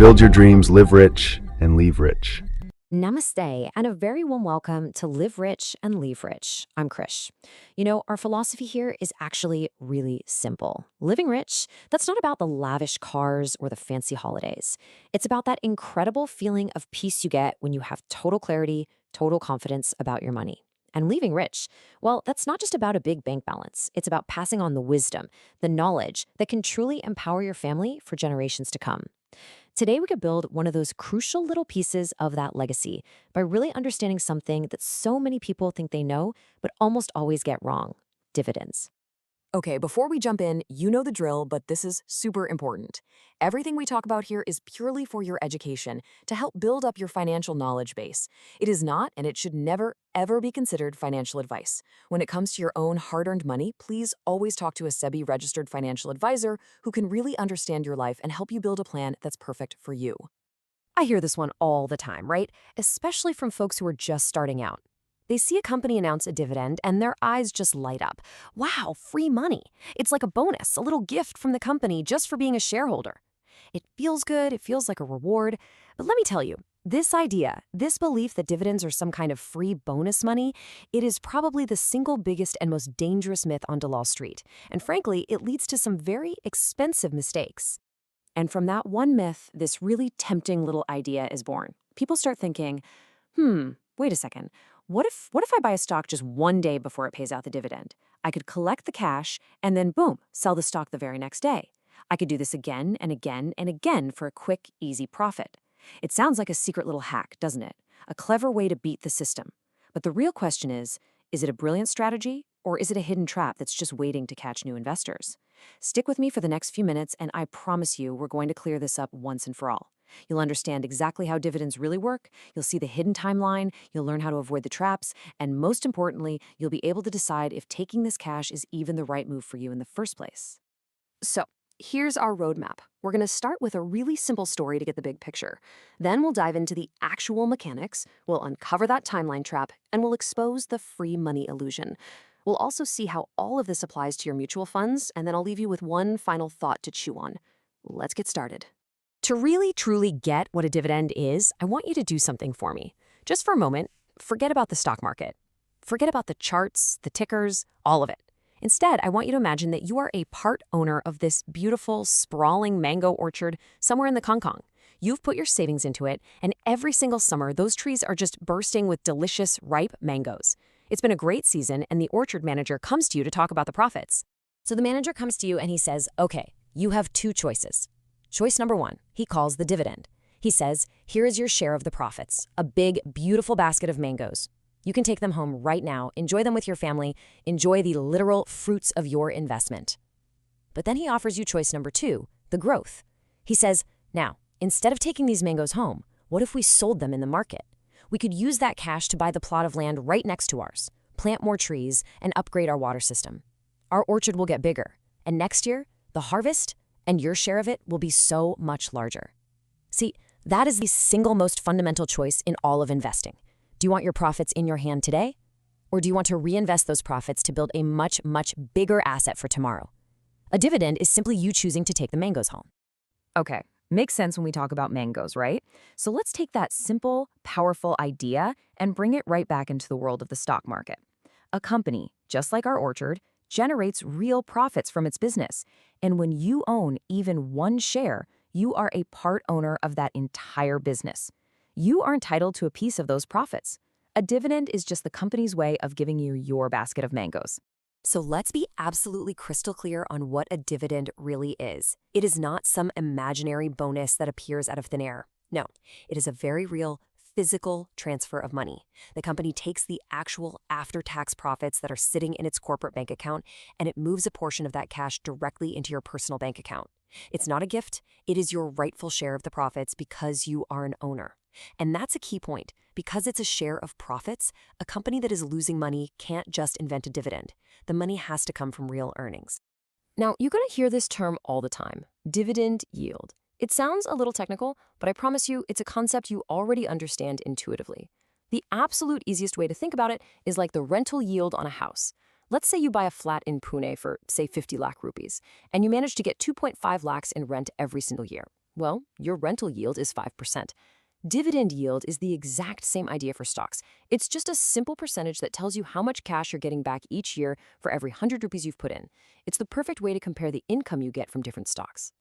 Build your dreams, live rich, and leave rich. Namaste, and a very warm welcome to Live Rich and Leave Rich. I'm Krish. Our philosophy here is actually really simple. Living rich, that's not about the lavish cars or the fancy holidays. It's about that incredible feeling of peace you get when you have total clarity, total confidence about your money. And leaving rich, well, that's not just about a big bank balance. It's about passing on the wisdom, the knowledge that can truly empower your family for generations to come. Today, we could build one of those crucial little pieces of that legacy by really understanding something that so many people think they know, but almost always get wrong: dividends. Okay, before we jump in, you know the drill, but this is super important. Everything we talk about here is purely for your education, to help build up your financial knowledge base. It is not, and it should never, ever be considered financial advice. When it comes to your own hard-earned money, please always talk to a SEBI-registered financial advisor who can really understand your life and help you build a plan that's perfect for you. I hear this one all the time, right? Especially from folks who are just starting out. They see a company announce a dividend and their eyes just light up. Wow, free money. It's like a bonus, a little gift from the company just for being a shareholder. It feels good, it feels like a reward. But let me tell you, this idea, this belief that dividends are some kind of free bonus money, it is probably the single biggest and most dangerous myth on Wall Street. And frankly, it leads to some very expensive mistakes. And from that one myth, this really tempting little idea is born. People start thinking, wait a second. What if I buy a stock just one day before it pays out the dividend? I could collect the cash and then boom, sell the stock the very next day. I could do this again and again and again for a quick, easy profit. It sounds like a secret little hack, doesn't it? A clever way to beat the system. But the real question is it a brilliant strategy or is it a hidden trap that's just waiting to catch new investors? Stick with me for the next few minutes and I promise you we're going to clear this up once and for all. You'll understand exactly how dividends really work, you'll see the hidden timeline, you'll learn how to avoid the traps, and most importantly, you'll be able to decide if taking this cash is even the right move for you in the first place. So, here's our roadmap. We're going to start with a really simple story to get the big picture. Then we'll dive into the actual mechanics, we'll uncover that timeline trap, and we'll expose the free money illusion. We'll also see how all of this applies to your mutual funds, and then I'll leave you with one final thought to chew on. Let's get started. To really, truly get what a dividend is, I want you to do something for me. Just for a moment, forget about the stock market. Forget about the charts, the tickers, all of it. Instead, I want you to imagine that you are a part owner of this beautiful, sprawling mango orchard somewhere in the Kong. You've put your savings into it, and every single summer, those trees are just bursting with delicious, ripe mangoes. It's been a great season, and the orchard manager comes to you to talk about the profits. So the manager comes to you and he says, okay, you have two choices. Choice number one, he calls the dividend. He says, here is your share of the profits, a big, beautiful basket of mangoes. You can take them home right now, enjoy them with your family, enjoy the literal fruits of your investment. But then he offers you choice number two, the growth. He says, now, instead of taking these mangoes home, what if we sold them in the market? We could use that cash to buy the plot of land right next to ours, plant more trees, and upgrade our water system. Our orchard will get bigger, and next year, the harvest and your share of it will be so much larger. See, that is the single most fundamental choice in all of investing. Do you want your profits in your hand today? Or do you want to reinvest those profits to build a much, much bigger asset for tomorrow? A dividend is simply you choosing to take the mangoes home. Okay, makes sense when we talk about mangoes, right? So let's take that simple, powerful idea and bring it right back into the world of the stock market. A company, just like our orchard, generates real profits from its business. And when you own even one share, you are a part owner of that entire business. You are entitled to a piece of those profits. A dividend is just the company's way of giving you your basket of mangoes. So let's be absolutely crystal clear on what a dividend really is. It is not some imaginary bonus that appears out of thin air. No, it is a very real, physical transfer of money. The company takes the actual after-tax profits that are sitting in its corporate bank account, and it moves a portion of that cash directly into your personal bank account. It's not a gift, it is your rightful share of the profits because you are an owner. And that's a key point. Because it's a share of profits, a company that is losing money can't just invent a dividend. The money has to come from real earnings. Now, you're going to hear this term all the time, dividend yield. It sounds a little technical, but I promise you it's a concept you already understand intuitively. The absolute easiest way to think about it is like the rental yield on a house. Let's say you buy a flat in Pune for, say, 50 lakh rupees, and you manage to get 2.5 lakhs in rent every single year. Well, your rental yield is 5%. Dividend yield is the exact same idea for stocks. It's just a simple percentage that tells you how much cash you're getting back each year for every 100 rupees you've put in. It's the perfect way to compare the income you get from different stocks.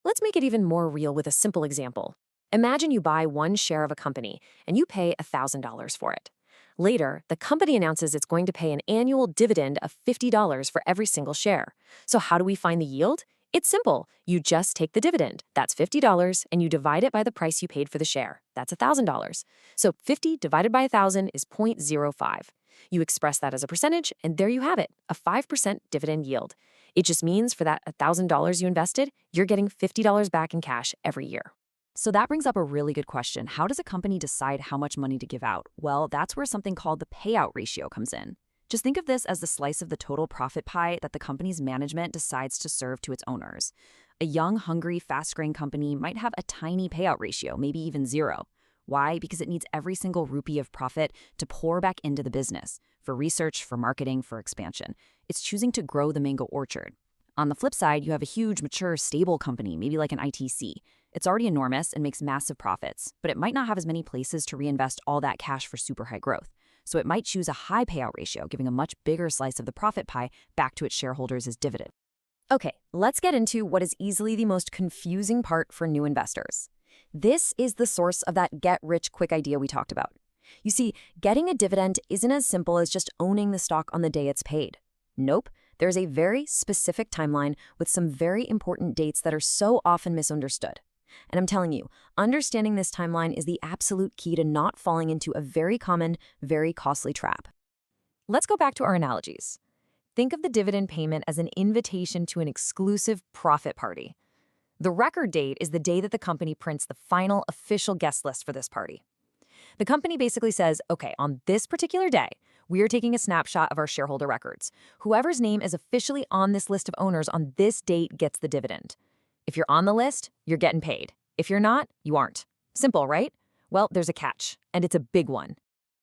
Let's make it even more real with a simple example. Imagine you buy one share of a company and you pay $1,000 for it. Later, the company announces it's going to pay an annual dividend of $50 for every single share. So how do we find the yield? It's simple. You just take the dividend. That's $50, and you divide it by the price you paid for the share. That's $1,000. So 50 divided by 1,000 is 0.05. You express that as a percentage, and there you have it, a 5% dividend yield. It just means for that $1,000 you invested, you're getting $50 back in cash every year. So that brings up a really good question. How does a company decide how much money to give out? Well, that's where something called the payout ratio comes in. Just think of this as the slice of the total profit pie that the company's management decides to serve to its owners. A young, hungry, fast-growing company might have a tiny payout ratio, maybe even zero. Why? Because it needs every single rupee of profit to pour back into the business, for research, for marketing, for expansion. It's choosing to grow the mango orchard. On the flip side, you have a huge, mature, stable company, maybe like an ITC. It's already enormous and makes massive profits, but it might not have as many places to reinvest all that cash for super high growth. So it might choose a high payout ratio, giving a much bigger slice of the profit pie back to its shareholders as dividend. Okay, let's get into what is easily the most confusing part for new investors. This is the source of that get-rich-quick idea we talked about. You see, getting a dividend isn't as simple as just owning the stock on the day it's paid. Nope, there's a very specific timeline with some very important dates that are so often misunderstood. And I'm telling you, understanding this timeline is the absolute key to not falling into a very common, very costly trap. Let's go back to our analogies. Think of the dividend payment as an invitation to an exclusive profit party. The record date is the day that the company prints the final official guest list for this party. The company basically says, okay, on this particular day, we are taking a snapshot of our shareholder records. Whoever's name is officially on this list of owners on this date gets the dividend. If you're on the list, you're getting paid. If you're not, you aren't. Simple, right? Well, there's a catch, and it's a big one.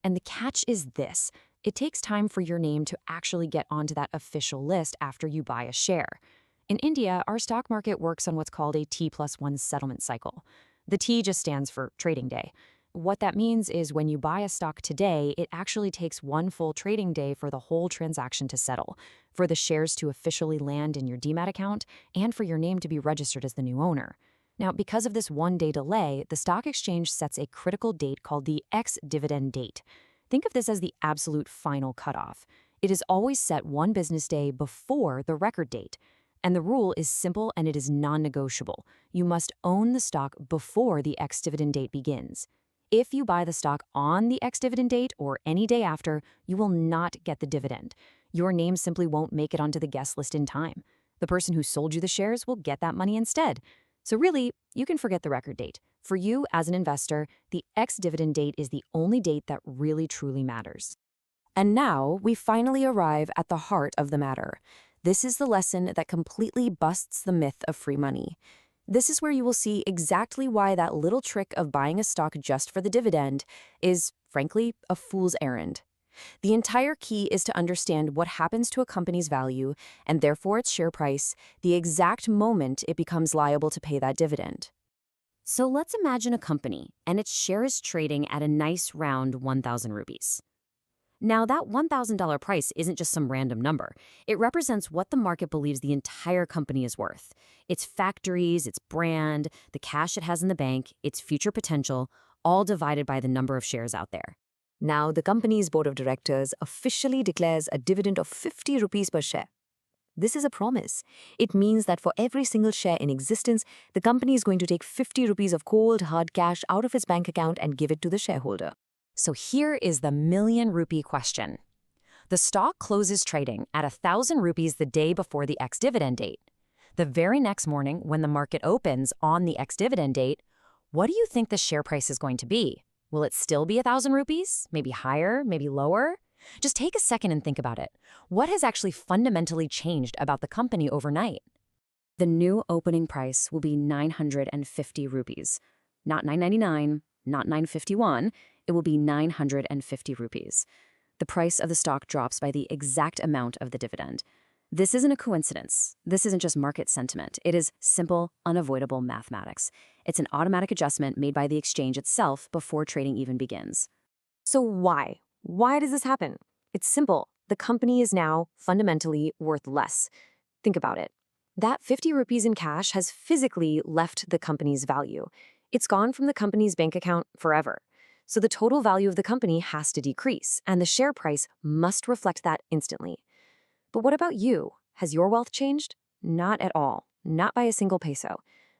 And the catch is this. It takes time for your name to actually get onto that official list after you buy a share. In India, our stock market works on what's called a T+1 settlement cycle. The T just stands for trading day. What that means is when you buy a stock today, it actually takes one full trading day for the whole transaction to settle, for the shares to officially land in your demat account, and for your name to be registered as the new owner. Now, because of this one-day delay, the stock exchange sets a critical date called the ex-dividend date. Think of this as the absolute final cutoff. It is always set one business day before the record date. And the rule is simple and it is non-negotiable. You must own the stock before the ex-dividend date begins. If you buy the stock on the ex-dividend date or any day after, you will not get the dividend. Your name simply won't make it onto the guest list in time. The person who sold you the shares will get that money instead. So really, you can forget the record date. For you as an investor, the ex-dividend date is the only date that really truly matters. And now we finally arrive at the heart of the matter. This is the lesson that completely busts the myth of free money. This is where you will see exactly why that little trick of buying a stock just for the dividend is, frankly, a fool's errand. The entire key is to understand what happens to a company's value, and therefore its share price, the exact moment it becomes liable to pay that dividend. So let's imagine a company, and its share is trading at a nice round 1,000 rupees. Now, that $1,000 price isn't just some random number. It represents what the market believes the entire company is worth. Its factories, its brand, the cash it has in the bank, its future potential, all divided by the number of shares out there. Now, the company's board of directors officially declares a dividend of 50 rupees per share. This is a promise. It means that for every single share in existence, the company is going to take 50 rupees of cold, hard cash out of its bank account and give it to the shareholder. So here is the million-rupee question. The stock closes trading at 1,000 rupees the day before the ex-dividend date. The very next morning, when the market opens on the ex-dividend date, what do you think the share price is going to be? Will it still be 1,000 rupees? Maybe higher? Maybe lower? Just take a second and think about it. What has actually fundamentally changed about the company overnight? The new opening price will be 950 rupees. Not 999, not 951. It will be 950 rupees. The price of the stock drops by the exact amount of the dividend. This isn't a coincidence. This isn't just market sentiment. It is simple, unavoidable mathematics. It's an automatic adjustment made by the exchange itself before trading even begins. So why? Why does this happen? It's simple. The company is now fundamentally worth less. Think about it. That 50 rupees in cash has physically left the company's value. It's gone from the company's bank account forever. So the total value of the company has to decrease, and the share price must reflect that instantly. But what about you? Has your wealth changed? Not at all. Not by a single peso.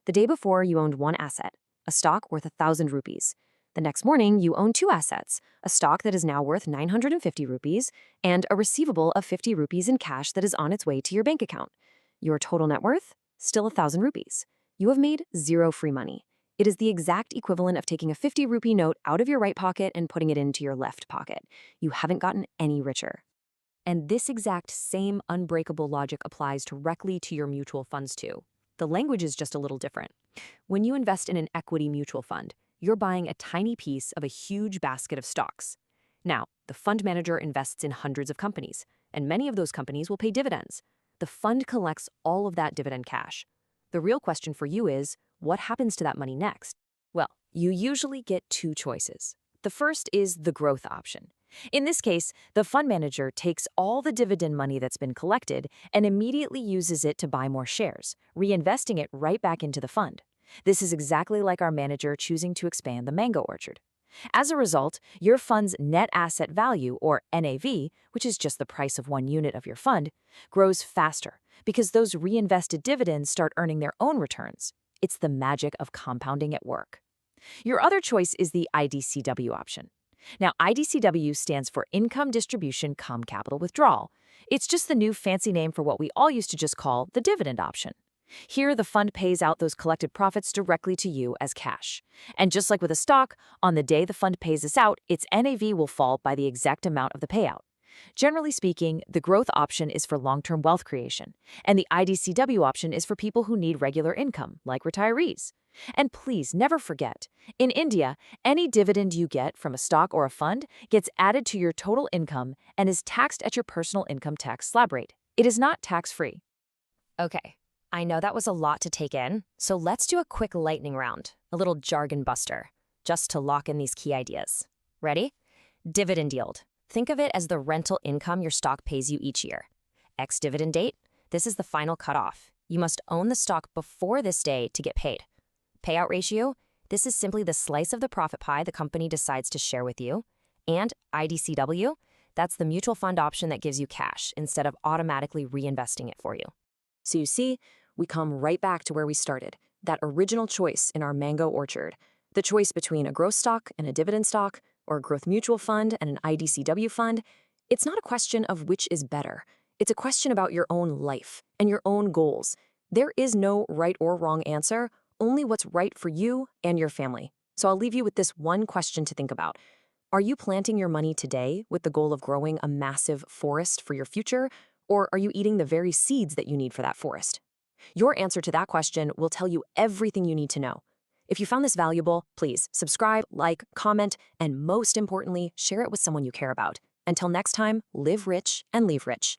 The day before, you owned one asset, a stock worth 1,000 rupees. The next morning, you own two assets, a stock that is now worth 950 rupees and a receivable of 50 rupees in cash that is on its way to your bank account. Your total net worth? Still 1,000 rupees. You have made zero free money. It is the exact equivalent of taking a 50 rupee note out of your right pocket and putting it into your left pocket. You haven't gotten any richer. And this exact same unbreakable logic applies directly to your mutual funds too. The language is just a little different. When you invest in an equity mutual fund, you're buying a tiny piece of a huge basket of stocks. Now, the fund manager invests in hundreds of companies, and many of those companies will pay dividends. The fund collects all of that dividend cash. The real question for you is, what happens to that money next? Well, you usually get two choices. The first is the growth option. In this case, the fund manager takes all the dividend money that's been collected and immediately uses it to buy more shares, reinvesting it right back into the fund. This is exactly like our manager choosing to expand the mango orchard. As a result, your fund's net asset value, or NAV, which is just the price of one unit of your fund, grows faster because those reinvested dividends start earning their own returns. It's the magic of compounding at work. Your other choice is the IDCW option. Now, IDCW stands for Income Distribution Cum Capital Withdrawal. It's just the new fancy name for what we all used to just call the dividend option. Here, the fund pays out those collected profits directly to you as cash. And just like with a stock, on the day the fund pays this out, its NAV will fall by the exact amount of the payout. Generally speaking, the growth option is for long-term wealth creation, and the IDCW option is for people who need regular income, like retirees. And please never forget, in India, any dividend you get from a stock or a fund gets added to your total income and is taxed at your personal income tax slab rate. It is not tax-free. Okay, I know that was a lot to take in, so let's do a quick lightning round, a little jargon buster, just to lock in these key ideas. Ready? Dividend yield. Think of it as the rental income your stock pays you each year. Ex-dividend date, this is the final cutoff. You must own the stock before this day to get paid. Payout ratio, this is simply the slice of the profit pie the company decides to share with you. And IDCW, that's the mutual fund option that gives you cash instead of automatically reinvesting it for you. So you see, we come right back to where we started, that original choice in our mango orchard. The choice between a growth stock and a dividend stock, or a growth mutual fund and an IDCW fund, it's not a question of which is better. It's a question about your own life and your own goals. There is no right or wrong answer, only what's right for you and your family. So I'll leave you with this one question to think about. Are you planting your money today with the goal of growing a massive forest for your future, or are you eating the very seeds that you need for that forest? Your answer to that question will tell you everything you need to know. If you found this valuable, please subscribe, like, comment, and most importantly, share it with someone you care about. Until next time, live rich and leave rich.